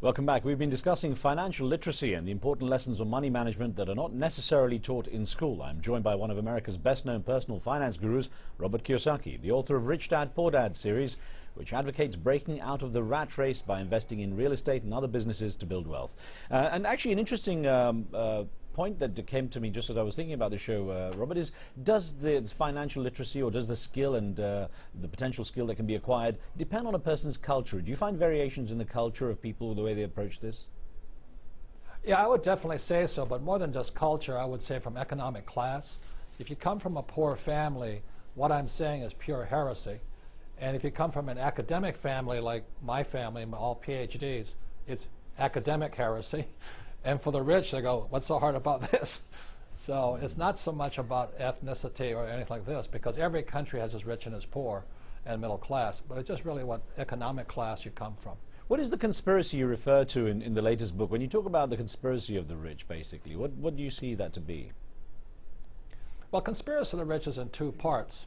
Welcome back. We've been discussing financial literacy and the important lessons on money management that are not necessarily taught in school. I'm joined by one of America's best-known personal finance gurus, Robert Kiyosaki, the author of Rich Dad, Poor Dad series, which advocates breaking out of the rat race by investing in real estate and other businesses to build wealth. And actually an interesting point that came to me just as I was thinking about the show, Robert, is does the financial literacy or does the skill and the potential skill that can be acquired depend on a person's culture? Do you find variations in the culture of people, the way they approach this? Yeah, I would definitely say so, but more than just culture, I would say from economic class. If you come from a poor family, what I'm saying is pure heresy. And if you come from an academic family like my family, all PhDs, it's academic heresy. And for the rich, they go, what's so hard about this? So it's not so much about ethnicity or anything like this, because every country has its rich and its poor and middle class, but it's just really what economic class you come from. What is the conspiracy you refer to in the latest book? When you talk about the conspiracy of the rich, basically, what do you see that to be? Well, conspiracy of the rich is in two parts.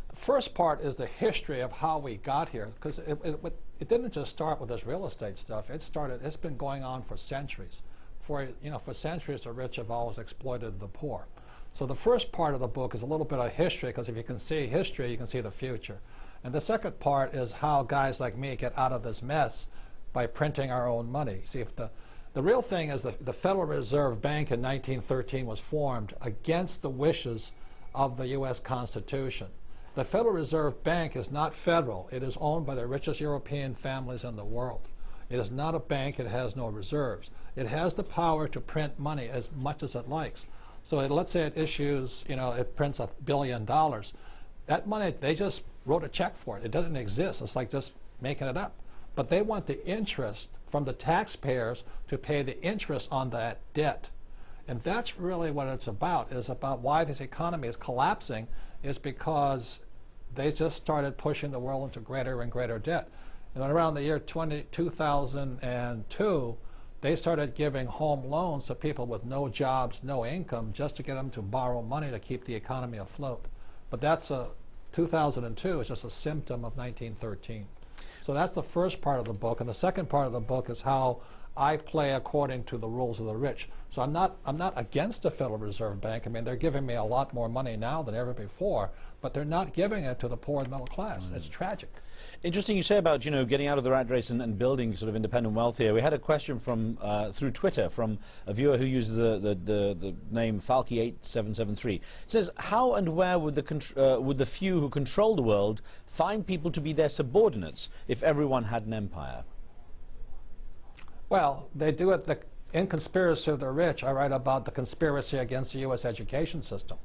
The first part is the history of how we got here, because it didn't just start with this real estate stuff. It's been going on for centuries. For centuries, the rich have always exploited the poor. So the first part of the book is a little bit of history, because if you can see history, you can see the future. And the second part is how guys like me get out of this mess by printing our own money. See, if the real thing is the Federal Reserve Bank in 1913 was formed against the wishes of the U.S. Constitution. The Federal Reserve Bank is not federal. It is owned by the richest European families in the world. It is not a bank. It has no reserves. It has the power to print money as much as it likes. So let's say it issues, it prints $1 billion. That money, they just wrote a check for it. It doesn't exist. It's like just making it up. But they want the interest from the taxpayers to pay the interest on that debt. And that's really what it's about, is about why this economy is collapsing, is because they just started pushing the world into greater and greater debt. And around the year 2002, they started giving home loans to people with no jobs, no income, just to get them to borrow money to keep the economy afloat. But that's 2002 is just a symptom of 1913. So that's the first part of the book. And the second part of the book is how I play according to the rules of the rich. So I'm not against the Federal Reserve Bank. I mean, they're giving me a lot more money now than ever before, but they're not giving it to the poor and middle class. It's tragic. Interesting you say about, getting out of the rat race and building sort of independent wealth here. We had a question from through Twitter from a viewer who uses the name Falky8773. It says, how and where would the few who control the world find people to be their subordinates if everyone had an empire? Well, they do it in Conspiracy of the Rich. I write about the conspiracy against the U.S. education system.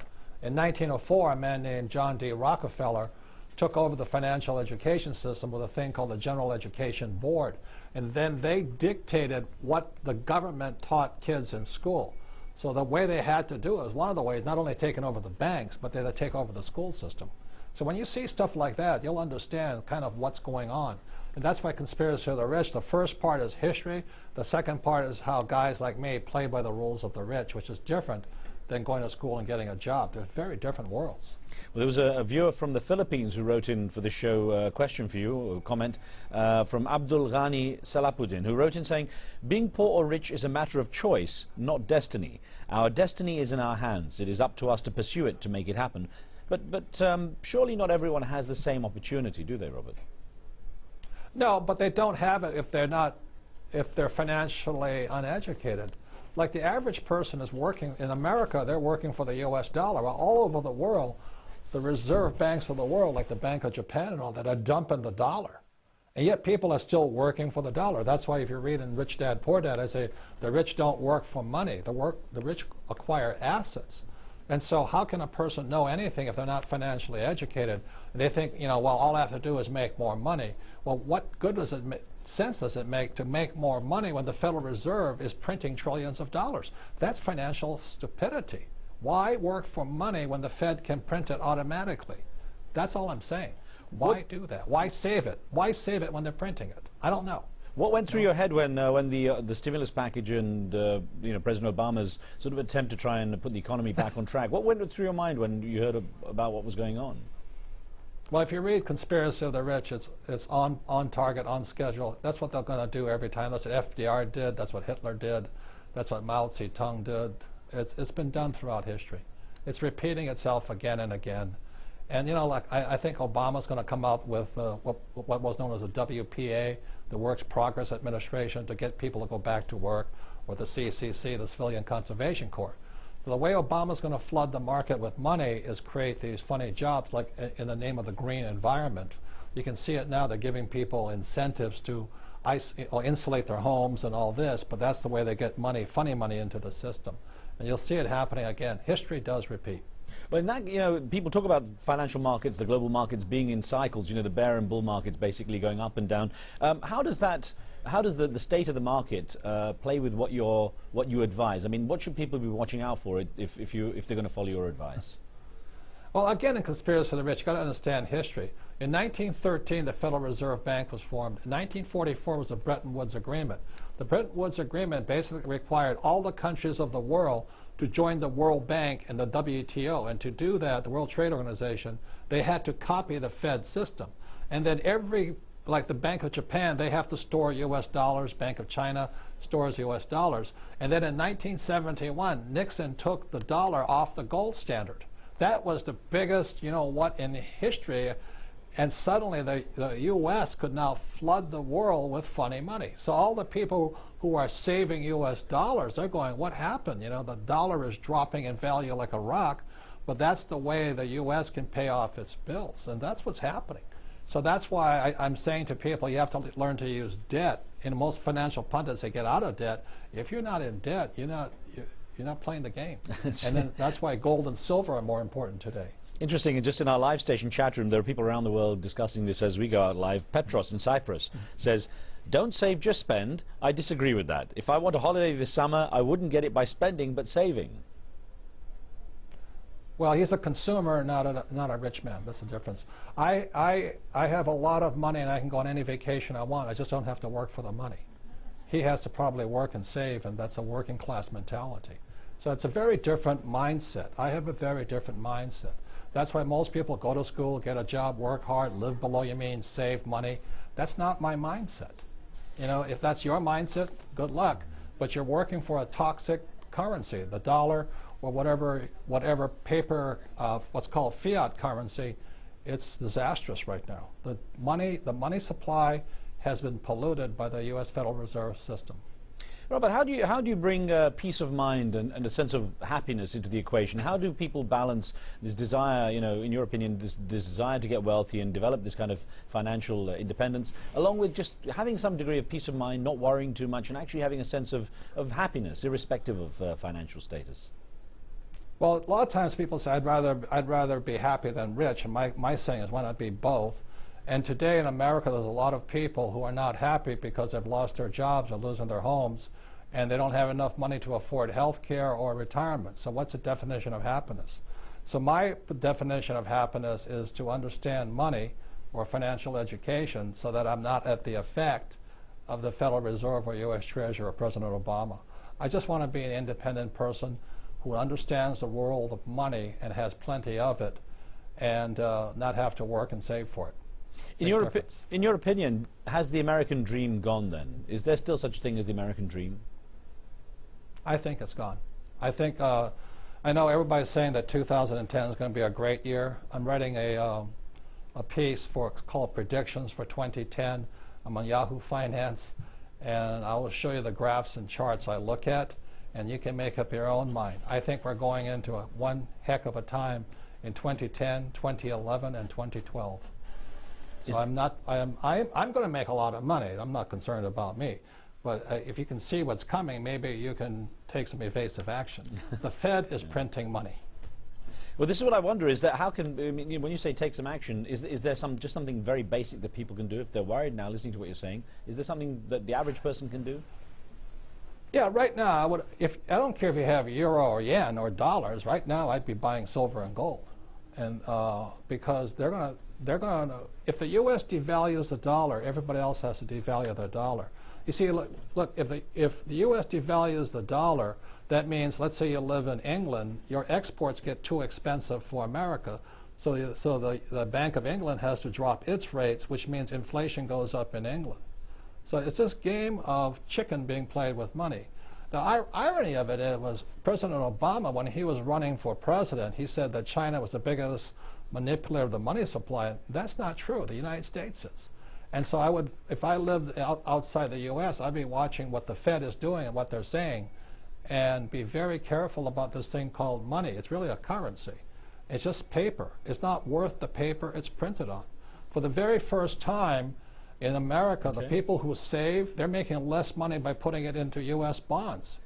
In 1904, a man named John D. Rockefeller took over the financial education system with a thing called the General Education Board. And then they dictated what the government taught kids in school. So the way they had to do it was one of the ways, not only taking over the banks, but they had to take over the school system. So when you see stuff like that, you'll understand kind of what's going on. And that's why Conspiracy of the Rich, the first part is history. The second part is how guys like me play by the rules of the rich, which is different than going to school and getting a job. They're very different worlds. Well, there was a viewer from the Philippines who wrote in for the show a question for you, or a comment, from Abdul Ghani Salapuddin, who wrote in saying, being poor or rich is a matter of choice, not destiny. Our destiny is in our hands. It is up to us to pursue it, to make it happen. But surely not everyone has the same opportunity, do they, Robert? No, but they don't have it if they're financially uneducated. Like the average person is working, in America, they're working for the US dollar. Well, all over the world, the reserve banks of the world, like the Bank of Japan and all that, are dumping the dollar. And yet people are still working for the dollar. That's why if you read in Rich Dad, Poor Dad, I say the rich don't work for money. The rich acquire assets. And so how can a person know anything if they're not financially educated? And they think, well, all I have to do is make more money. Well, what good sense does it make to make more money when the Federal Reserve is printing trillions of dollars? That's financial stupidity. Why work for money when the Fed can print it automatically? That's all I'm saying. Why do that? Why save it? Why save it when they're printing it? I don't know. What went through your head when the stimulus package and President Obama's sort of attempt to try and put the economy back on track? What went through your mind when you heard about what was going on? Well, if you read Conspiracy of the Rich, it's on target, on schedule. That's what they're going to do every time. That's what FDR did. That's what Hitler did. That's what Mao Zedong did. It's been done throughout history. It's repeating itself again and again. And, you know, like I think Obama's going to come out with what was known as the WPA, the Works Progress Administration, to get people to go back to work, or the CCC, the Civilian Conservation Corps. So the way Obama's going to flood the market with money is create these funny jobs, like in the name of the green environment. You can see it now. They're giving people incentives to insulate their homes and all this, but that's the way they get money, funny money, into the system. And you'll see it happening again. History does repeat. But in that, you know, people talk about financial markets, the global markets being in cycles, you know, the bear and bull markets basically going up and down. How does the state of the market play with what you advise? I mean, what should people be watching out for if they're going to follow your advice? Well, again, in Conspiracy of the Rich, you've got to understand history. In 1913, the Federal Reserve Bank was formed. In 1944 was the Bretton Woods Agreement. The Bretton Woods Agreement basically required all the countries of the world to join the World Bank and the WTO. And to do that, the World Trade Organization, they had to copy the Fed system. And then like the Bank of Japan, they have to store U.S. dollars. Bank of China stores U.S. dollars. And then in 1971, Nixon took the dollar off the gold standard. That was the biggest, you know what, in history. And suddenly the U.S. could now flood the world with funny money. So all the people who are saving U.S. dollars, they're going, what happened? You know, the dollar is dropping in value like a rock, but that's the way the U.S. can pay off its bills. And that's what's happening. So that's why I'm saying to people, you have to learn to use debt. In most financial pundits, they get out of debt. If you're not in debt, you're not playing the game. And then that's why gold and silver are more important today. Interesting, and just in our live station chat room, there are people around the world discussing this as we go out live. Petros in Cyprus says, don't save, just spend. I disagree with that. If I want a holiday this summer, I wouldn't get it by spending, but saving. Well, he's a consumer, not a rich man. That's the difference. I have a lot of money, and I can go on any vacation I want. I just don't have to work for the money. He has to probably work and save, and that's a working class mentality. So it's a very different mindset. I have a very different mindset. That's why most people go to school, get a job, work hard, live below your means, save money. That's not my mindset. You know, if that's your mindset, good luck. But you're working for a toxic currency, the dollar or whatever paper, what's called fiat currency. It's disastrous right now. The money supply has been polluted by the U.S. Federal Reserve System. Robert, how do you bring peace of mind and a sense of happiness into the equation? How do people balance this desire, you know, in your opinion, this desire to get wealthy and develop this kind of financial independence, along with just having some degree of peace of mind, not worrying too much, and actually having a sense of happiness, irrespective of financial status? Well, a lot of times people say, I'd rather be happy than rich, and my saying is, why not be both? And today in America, there's a lot of people who are not happy because they've lost their jobs or losing their homes, and they don't have enough money to afford health care or retirement. So what's the definition of happiness? So my definition of happiness is to understand money or financial education so that I'm not at the effect of the Federal Reserve or U.S. Treasurer or President Obama. I just want to be an independent person who understands the world of money and has plenty of it, and not have to work and save for it. In your opinion, has the American dream gone then? Is there still such a thing as the American dream? I think it's gone. I think, I know everybody's saying that 2010 is going to be a great year. I'm writing a piece called Predictions for 2010. I'm on Yahoo Finance, and I will show you the graphs and charts I look at, and you can make up your own mind. I think we're going into one heck of a time in 2010, 2011, and 2012. So I'm going to make a lot of money. I'm not concerned about me. But if you can see what's coming, maybe you can take some evasive action. The Fed is printing money. Well, this is what I wonder, is that how can, I mean, when you say take some action, is there just something very basic that people can do if they're worried now, listening to what you're saying? Is there something that the average person can do? Yeah, right now, I don't care if you have euro or yen or dollars. Right now, I'd be buying silver and gold. And because they're going to, if the U.S. devalues the dollar, everybody else has to devalue their dollar. You see, look, if the U.S. devalues the dollar, that means, let's say you live in England, your exports get too expensive for America, So the Bank of England has to drop its rates, which means inflation goes up in England. So it's this game of chicken being played with money. The irony of it was President Obama, when he was running for president, he said that China was the biggest manipulator of the money supply. That's not true. The United States is. And so I would, if I lived outside the U.S., I'd be watching what the Fed is doing and what they're saying, and be very careful about this thing called money. It's really a currency. It's just paper. It's not worth the paper it's printed on. For the very first time in America, the people who save, they're making less money by putting it into U.S. bonds.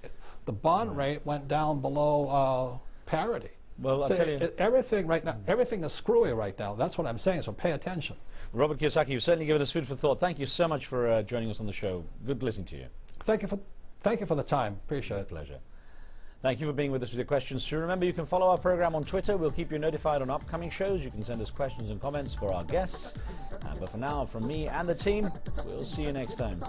The bond rate went down below parity. Well, so I'll tell you, everything right now, everything is screwy right now. That's what I'm saying, so pay attention. Robert Kiyosaki, you've certainly given us food for thought. Thank you so much for joining us on the show. Good listening to you. Thank you for the time. Appreciate it. Pleasure. Thank you for being with us with your questions. So remember, you can follow our program on Twitter. We'll keep you notified on upcoming shows. You can send us questions and comments for our guests. But for now, from me and the team, we'll see you next time.